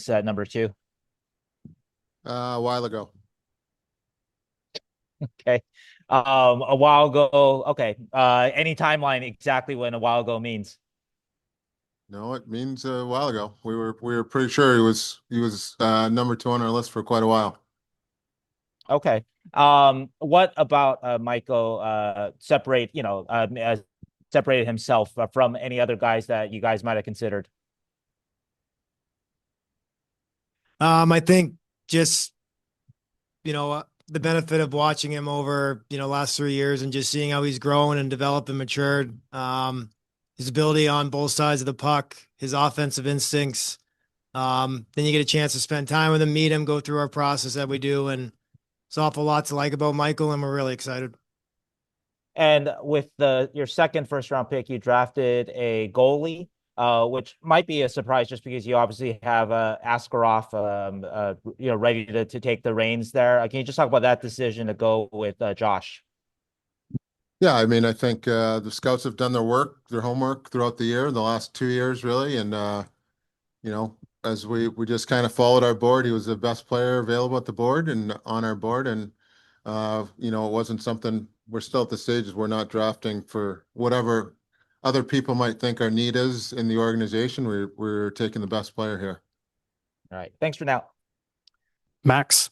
readiness at number 2? A while ago. Okay. A while ago. Okay. Any timeline exactly when a while ago means? No, it means a while ago. We were pretty sure he was number 2 on our list for quite a while. Okay. What about Michael separated himself from any other guys that you guys might have considered? I think just, the benefit of watching him over, last 3 years and just seeing how he's grown and developed and matured. His ability on both sides of the puck, his offensive instincts. Then you get a chance to spend time with him, meet him, go through our process that we do. And it's an awful lot to like about Michael, and we're really excited. And with your second first round pick, you drafted a goalie, which might be a surprise just because you obviously have Askarov, ready to take the reins there. Can you just talk about that decision to go with Josh? Yeah, I mean, I think the scouts have done their homework throughout the year, the last 2 years really, and you know, as we just kind of followed our board, he was the best player available at the board and on our board, and it wasn't something. We're still at the stages we're not drafting for whatever other people might think our need is in the organization. We're taking the best player here. All right. Thanks for now. Max.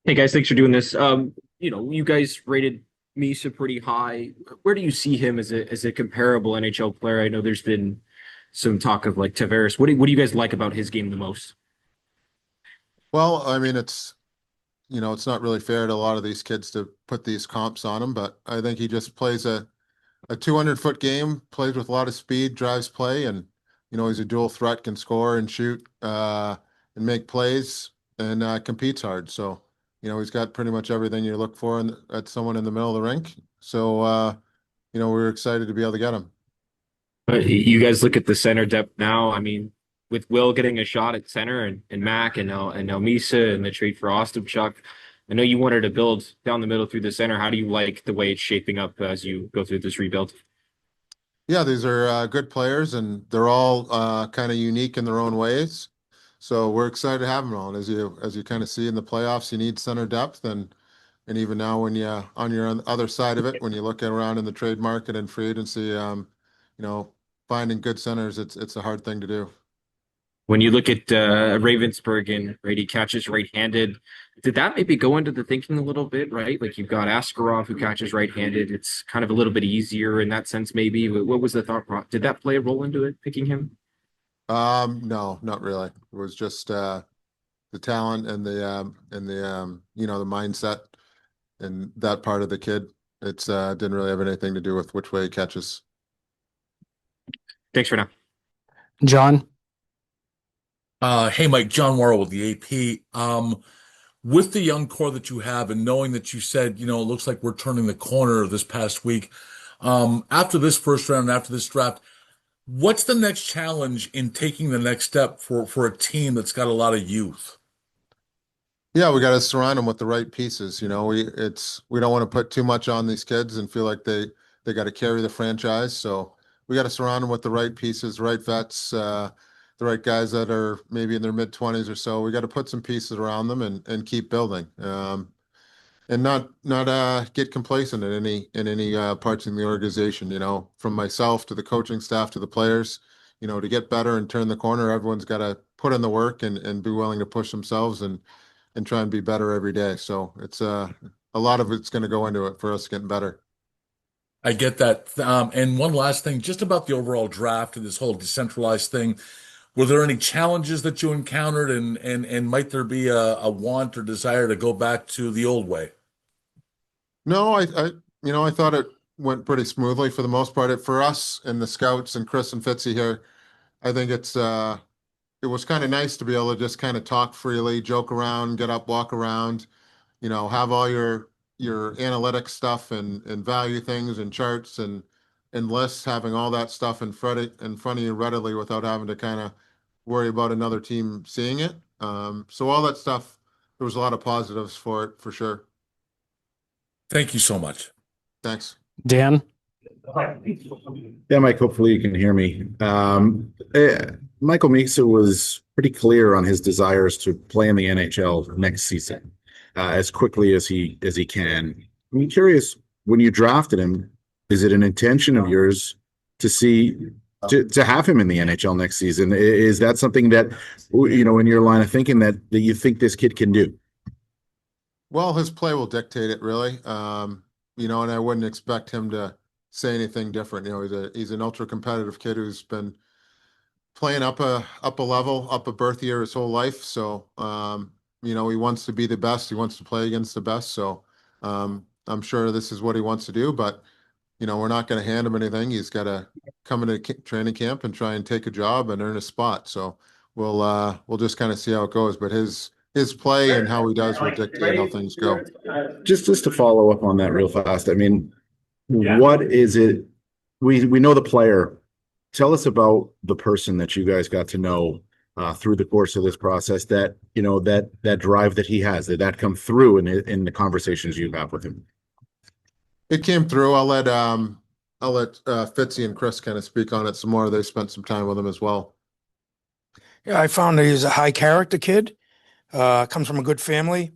Hey guys, thanks for doing this. You guys rated Misa pretty high. Where do you see him as a comparable NHL player? I know there's been some talk of like Tavares. What do you guys like about his game the most? Well, I mean, it's not really fair to a lot of these kids to put these comps on him, but I think he just plays a 200-foot game, plays with a lot of speed, drives play, and he's a dual threat, can score and shoot, and make plays, and competes hard. So, he's got pretty much everything you look for at someone in the middle of the rink. So, we're excited to be able to get him. But you guys look at the center depth now. I mean, with Will getting a shot at center and Mac and now Misa and the trade for Ostapchuk, I know you wanted to build down the middle through the center. How do you like the way it's shaping up as you go through this rebuild? Yeah, these are good players, and they're all kind of unique in their own ways. So we're excited to have them all. And as you kind of see in the playoffs, you need center depth, and even now when you on your other side of it, when you look around in the trade market and free agency, finding good centers, it's a hard thing to do. When you look at Ravensburg and right, he catches right-handed, did that maybe go into the thinking a little bit, right? Like you've got Askarov who catches right-handed. It's kind of a little bit easier in that sense, maybe. What was the thought process? Did that play a role into it, picking him? No, not really. It was just the talent and the mindset and that part of the kid. It's didn't really have anything to do with which way he catches. Thanks for now. John. Hey, Mike, John Worrell with the AP. With the young core that you have and knowing that you said, it looks like we're turning the corner this past week, after this first round, after this draft, what's the next challenge in taking the next step for a team that's got a lot of youth? Yeah, we got to surround them with the right pieces. We don't want to put too much on these kids and feel like they got to carry the franchise. So we got to surround them with the right pieces, right vets, the right guys that are maybe in their mid-20s or so. We got to put some pieces around them and keep building, and not get complacent in any parts in the organization. From myself to the coaching staff to the players, to get better and turn the corner, everyone's got to put in the work and be willing to push themselves and try and be better every day. So it's a lot of it's going to go into it for us getting better. I get that. And one last thing, just about the overall draft and this whole decentralized thing. Were there any challenges that you encountered, and might there be a want or desire to go back to the old way? No, I thought it went pretty smoothly for the most part. For us and the scouts and Chris and Fitzy here, I think it was kind of nice to be able to just kind of talk freely, joke around, get up, walk around, have all your analytic stuff and value things and charts and lists, having all that stuff in front of you readily without having to kind of worry about another team seeing it. So all that stuff, there was a lot of positives for it for sure. Thank you so much. Thanks. Dan. Yeah, Mike, hopefully you can hear me. Michael Misa was pretty clear on his desires to play in the NHL next season as quickly as he can. I'm curious, when you drafted him, is it an intention of yours to see to have him in the NHL next season? Is that something that in your line of thinking that you think this kid can do? Well, his play will dictate it, really. And I wouldn't expect him to say anything different. He's an ultra competitive kid who's been playing up a level, up a berth year his whole life. So he wants to be the best. He wants to play against the best. So I'm sure this is what he wants to do, but we're not going to hand him anything. He's got to come into training camp and try and take a job and earn a spot. So we'll just kind of see how it goes. But his play and how he does will dictate how things go. Just to follow up on that real fast. I mean, what is it? We know the player. Tell us about the person that you guys got to know through the course of this process. That that drive that he has. Did that come through in the conversations you have with him? It came through. I'll let Fitzy and Chris kind of speak on it some more. They spent some time with him as well. Yeah, I found that he's a high character kid. Comes from a good family.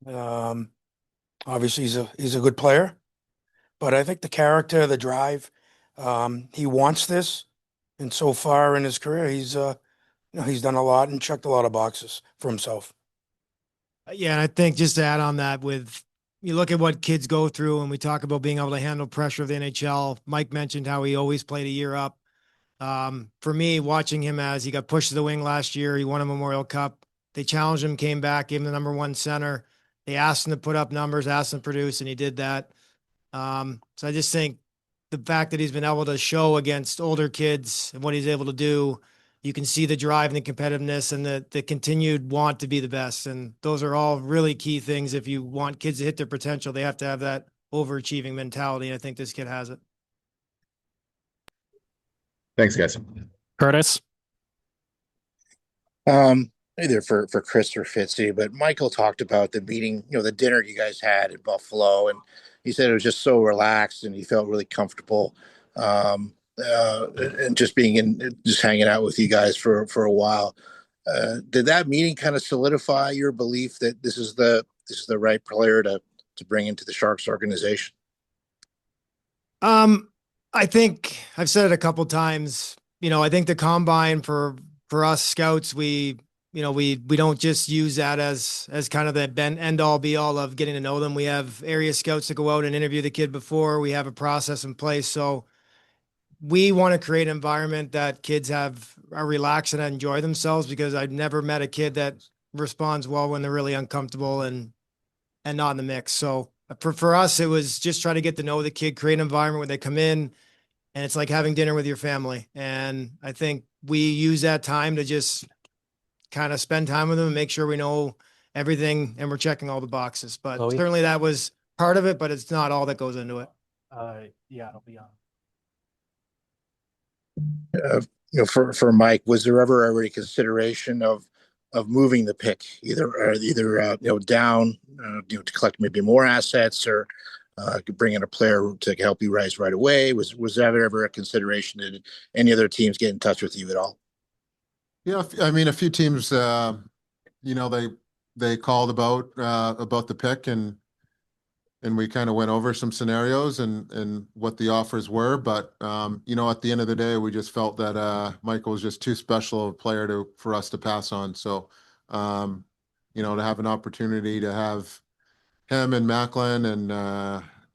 Obviously, he's a good player, but I think the character, the drive, he wants this, and so far in his career, he's done a lot and checked a lot of boxes for himself. Yeah, and I think just to add on that, with you look at what kids go through, and we talk about being able to handle pressure of the NHL. Mike mentioned how he always played a year up. For me, watching him as he got pushed to the wing last year, he won a Memorial Cup. They challenged him, came back, gave him the #1 center. They asked him to put up numbers, asked him to produce, and he did that. So I just think the fact that he's been able to show against older kids and what he's able to do, you can see the drive and the competitiveness and the continued want to be the best. And those are all really key things. If you want kids to hit their potential, they have to have that overachieving mentality. I think this kid has it. Thanks, guys. Curtis. Either for Chris or Fitzy, but Michael talked about the meeting, the dinner you guys had in Buffalo, and he said it was just so relaxed and he felt really comfortable. And just hanging out with you guys for a while. Did that meeting kind of solidify your belief that this is the right player to bring into the Sharks organization? I think I've said it a couple times. I think the combine for us scouts, we don't just use that as kind of the end all be all of getting to know them. We have area scouts that go out and interview the kid before. We have a process in place. So we want to create an environment that kids are relaxed and enjoy themselves, because I've never met a kid that responds well when they're really uncomfortable and not in the mix. So for us, it was just try to get to know the kid, create an environment where they come in and it's like having dinner with your family. And I think we use that time to just kind of spend time with them and make sure we know everything and we're checking all the boxes. But certainly that was part of it, but it's not all that goes into it. Yeah, it'll be on. For Mike, was there ever a consideration of moving the pick either down to collect maybe more assets, or bring in a player to help you rise right away? Was that ever a consideration? Did any other teams get in touch with you at all? Yeah, I mean, a few teams, they called about the pick, and we kind of went over some scenarios and what the offers were. But at the end of the day, we just felt that Michael was just too special a player for us to pass on. So, to have an opportunity to have him and Macklin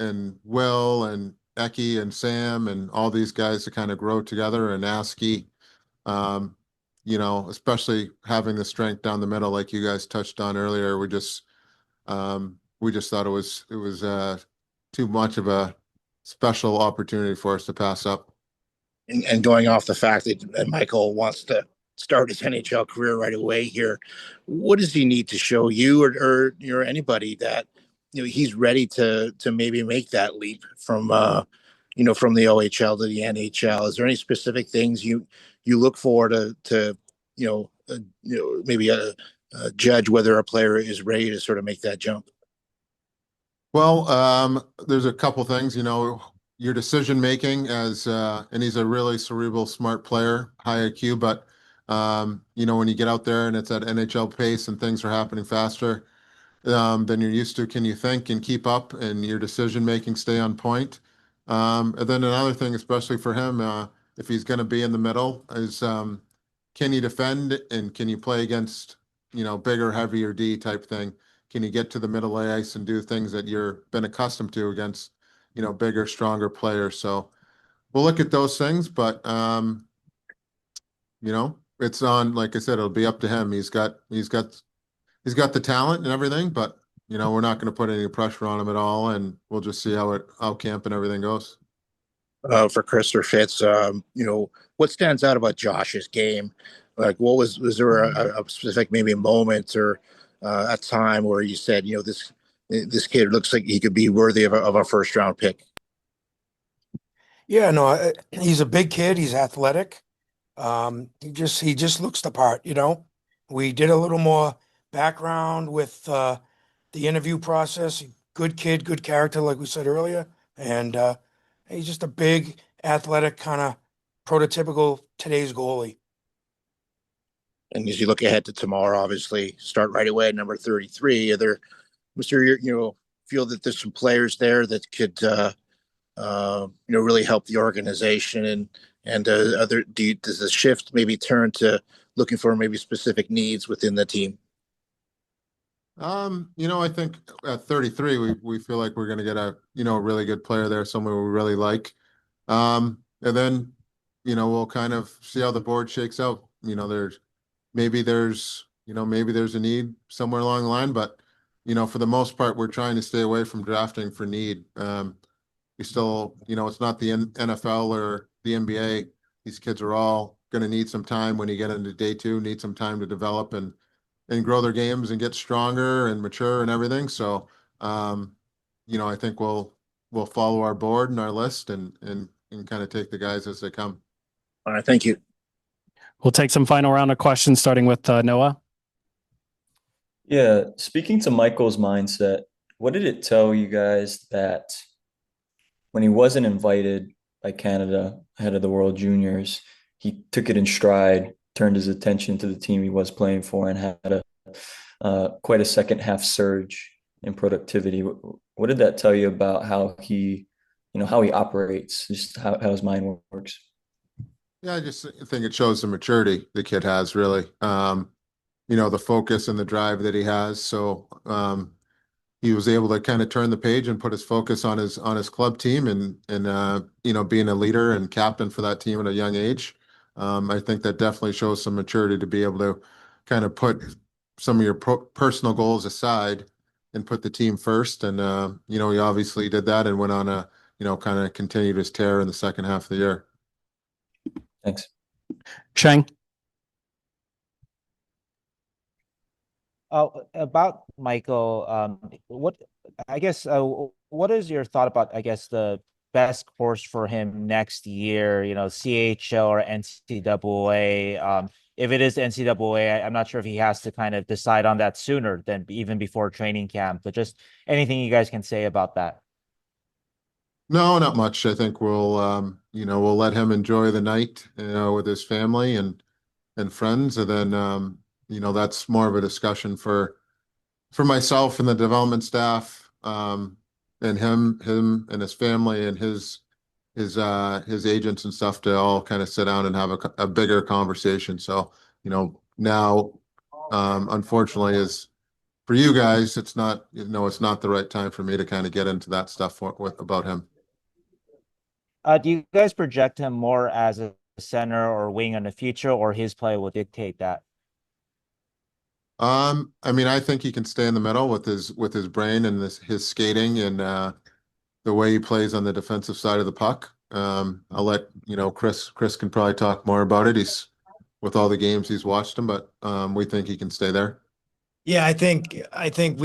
and Will and Eki and Sam and all these guys to kind of grow together, and Askey, especially having the strength down the middle, like you guys touched on earlier, we just thought it was too much of a special opportunity for us to pass up. And going off the fact that Michael wants to start his NHL career right away here, what does he need to show you or anybody that he's ready to maybe make that leap from from the OHL to the NHL? Is there any specific things you look for to maybe judge whether a player is ready to sort of make that jump? Well, there's a couple things. your decision making and he's a really cerebral, smart player, high IQ, but when you get out there and it's at NHL pace and things are happening faster than you're used to, can you think and keep up and your decision making stay on point? And then another thing, especially for him, if he's going to be in the middle, is can you defend and can you play against, bigger, heavier D type thing? Can you get to the middle of the ice and do things that you've been accustomed to against, bigger, stronger players? So we'll look at those things, but it's on, like I said, it'll be up to him. He's got the talent and everything, but we're not going to put any pressure on him at all, and we'll just see how camp and everything goes. For Chris or Fitz, what stands out about Josh's game? Like, was there a specific maybe a moment or a time where you said, this kid looks like he could be worthy of a first round pick? Yeah, no, he's a big kid. He's athletic. He just looks the part, We did a little more background with the interview process. Good kid, good character, like we said earlier. And he's just a big, athletic, kind of prototypical today's goalie. And as you look ahead to tomorrow, obviously start right away at number 33. Feel that there's some players there that could, really help the organization and does the shift maybe turn to looking for maybe specific needs within the team? I think at 33, we feel like we're going to get a really good player there, someone we really like. And then, we'll kind of see how the board shakes out. Maybe there's a need somewhere along the line, but for the most part, we're trying to stay away from drafting for need. We still, it's not the NFL or the NBA. These kids are all going to need some time when you get into day two, need some time to develop and grow their games and get stronger and mature and everything. So, I think we'll follow our board and our list and kind of take the guys as they come. All right, thank you. We'll take some final round of questions, starting with Noah. Yeah, speaking to Michael's mindset, what did it tell you guys that when he wasn't invited by Canada ahead of the World Juniors, he took it in stride, turned his attention to the team he was playing for, and had quite a second half surge in productivity? What did that tell you about how he operates, just how his mind works? Yeah, I just think it shows the maturity the kid has, really. The focus and the drive that he has. So he was able to kind of turn the page and put his focus on his club team and being a leader and captain for that team at a young age. I think that definitely shows some maturity to be able to kind of put some of your personal goals aside and put the team first. And he obviously did that and went on a kind of continued his tear in the second half of the year. Thanks. Shang. About Michael, what is your thought about, the best course for him next year, CHL or NCAA? If it is NCAA, I'm not sure if he has to kind of decide on that sooner than even before training camp, but just anything you guys can say about that. No, not much. I think we'll let him enjoy the night, with his family and friends. And then, that's more of a discussion for myself and the development staff, and him and his family and his agents and stuff to all kind of sit down and have a bigger conversation. So, now, unfortunately, is for you guys, it's not the right time for me to kind of get into that stuff about him. Do you guys project him more as a center or wing in the future, or his play will dictate that? I think he can stay in the middle with his brain and his skating and the way he plays on the defensive side of the puck. I'll let Chris can probably talk more about it. He's with all the games he's watched him, but we think he can stay there. Yeah, I think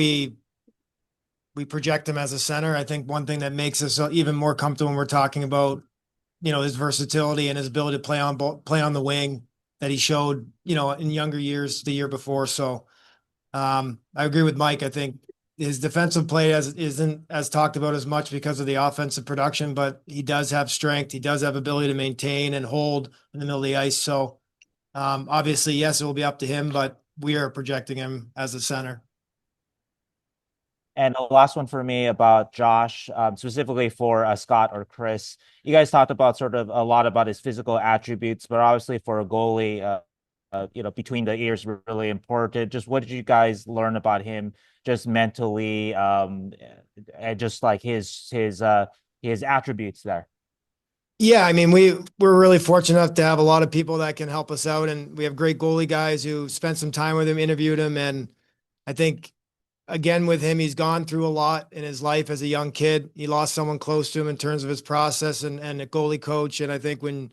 we project him as a center. I think one thing that makes us even more comfortable when we're talking about, his versatility and his ability to play on the wing that he showed, in younger years the year before. So I agree with Mike. I think his defensive play isn't as talked about as much because of the offensive production, but he does have strength. He does have ability to maintain and hold in the middle of the ice. So obviously, yes, it will be up to him, but we are projecting him as a center. And the last one for me about Josh, specifically for Scott or Chris. You guys talked about sort of a lot about his physical attributes, but obviously for a goalie, between the ears really important. Just what did you guys learn about him, just mentally, and just like his attributes there? Yeah, I mean, we're really fortunate enough to have a lot of people that can help us out, and we have great goalie guys who spent some time with him, interviewed him, and I think again with him, he's gone through a lot in his life as a young kid. He lost someone close to him in terms of his process and a goalie coach, and I think when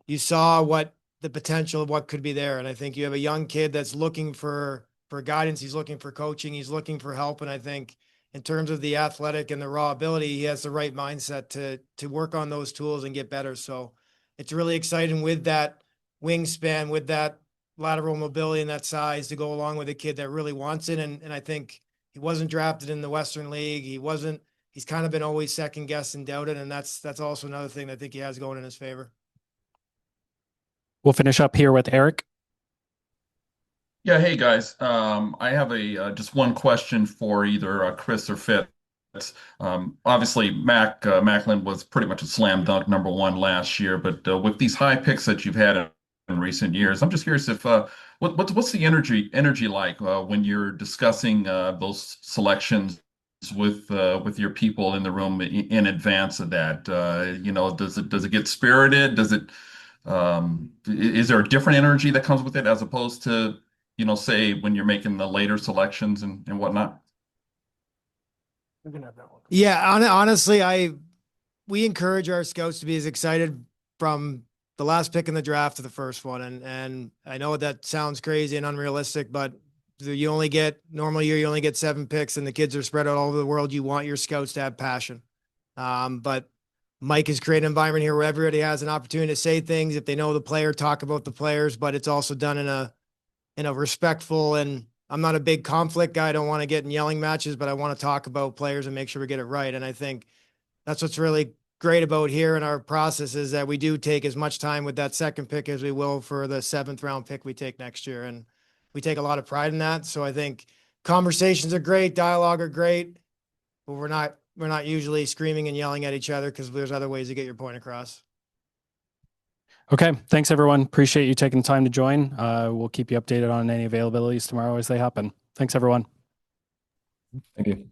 you saw what the potential of what could be there, and I think you have a young kid that's looking for guidance, he's looking for coaching, he's looking for help, and I think in terms of the athletic and the raw ability, he has the right mindset to work on those tools and get better. So it's really exciting with that wingspan, with that lateral mobility and that size to go along with a kid that really wants it. And I think he wasn't drafted in the Western League. He's kind of been always second guessed and doubted. And that's also another thing that I think he has going in his favor. We'll finish up here with Eric. Yeah, hey guys. I have just one question for either Chris or Fitz. Obviously, Macklin was pretty much a slam dunk #1 last year, but with these high picks that you've had in recent years, I'm just curious if what's the energy like when you're discussing those selections with your people in the room in advance of that? Does it get spirited? Is there a different energy that comes with it as opposed to say when you're making the later selections and whatnot? Yeah, honestly, we encourage our scouts to be as excited from the last pick in the draft to the first one. And I know that sounds crazy and unrealistic, but normally you only get 7 picks and the kids are spread out all over the world. You want your scouts to have passion. But Mike has created an environment here where everybody has an opportunity to say things. If they know the player, talk about the players, but it's also done in a respectful, and I'm not a big conflict guy. I don't want to get in yelling matches, but I want to talk about players and make sure we get it right. And I think that's what's really great about here in our process is that we do take as much time with that second pick as we will for the 7th round pick we take next year. And we take a lot of pride in that. So I think conversations are great. Dialogue are great, but we're not usually screaming and yelling at each other because there's other ways to get your point across. Okay. Thanks, everyone. Appreciate you taking the time to join. We'll keep you updated on any availabilities tomorrow as they happen. Thanks, everyone. Thank you.